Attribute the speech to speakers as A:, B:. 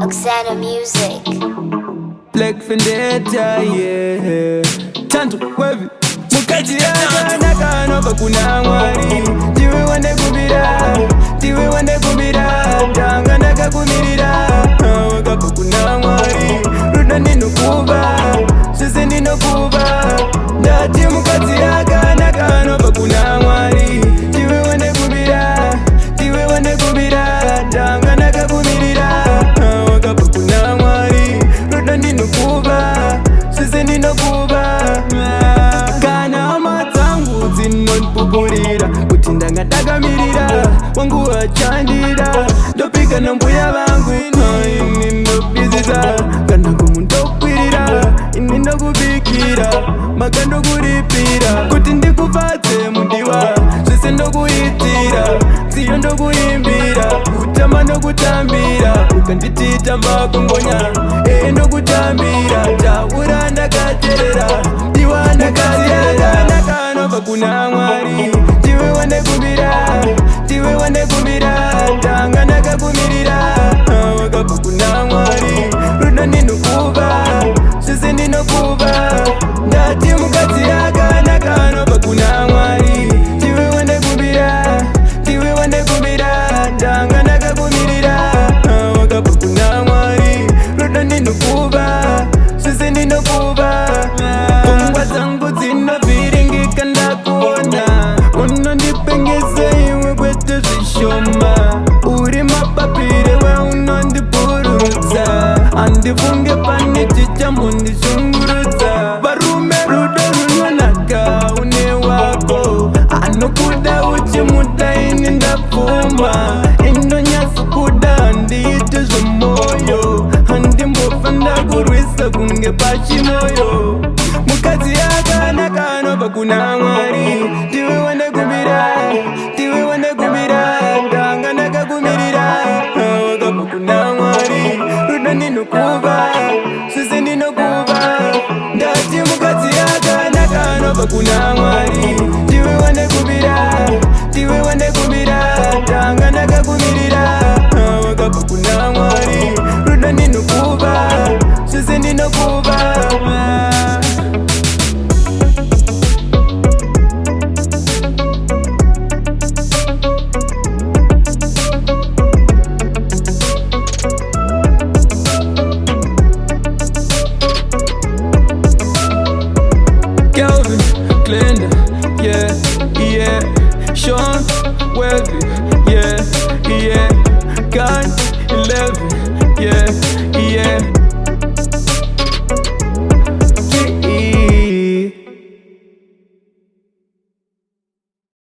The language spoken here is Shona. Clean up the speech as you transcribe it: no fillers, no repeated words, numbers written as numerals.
A: Oxana Music.
B: Black Vendetta, yeah. Tanto wevi mukati yaka nova kuna mwari. Tiwe wande kubira, tiwe wande kubira. Tanga naka kumirira, wakapa kuna mwari. Ruda nino kuba, sisi nino kuba. Ndati mukati yaka naka nova kuna mwari. Tiwe wande kubira, tiwe wande kubira. Tanga naka kumirira, wakapa kuna mwari. Ruda nino kuba, sisi nino kuba. Kana matangu zinonpupurira kuti ndangatakamirira wangu wachandira ndopika nambuya vangu ini ndobizisa kana kumundokwirira ini ndokubikira maka ndokuripira kuti ndikufadze mundiwa zvese ndokuitira tsiyo ndokuimbira kutamba ndokutambira ukandititamba kungonya ndokutambira taura ndakateerera ndiwa ndakateerera ndakanobva kuna mwari tiwe wande kumbira tiwe wande kumbira tanga ndakakumirira wakabva kuna mwari ruda ndinokuva zvese ndinokuva ndati mukadzi yaka ndakanobva kuna mwari tiwe wande kumbira tiwe wande kumbira tanga ndakakumirira wakabva kuna mwari ruda ndinokuva zvese ndinokuva pfungwa dzangu dzinovhiringika ndakuona unondipengesa iwe kwete zvishoma uri mapapire weunondipururudza handifunge pane chichambondishungurudza varume rudo runonaka une wako anokuda uchimuda ini ndapfuma indonyatsokuda handiite zvemwoyo handimbofa ndakurwisa kunge pachimoyo mukadzi yakanaka anobva kuna mwari tiwe wande kumbira tiwe wande kumbira tanga ndakakumirira wakabva kuna mwari ruda ndinokuva zvese ndinokuva ndati mukadzi yakanaka anobva kuna mwari tiwe wande kumbira tiwe wande kumbira tanga ndakakumirira wakabva kuna mwari ruda ndinokuva zvese ndinokuva. Kelvin, Glenda, yeah, yeah, Sean, Webby.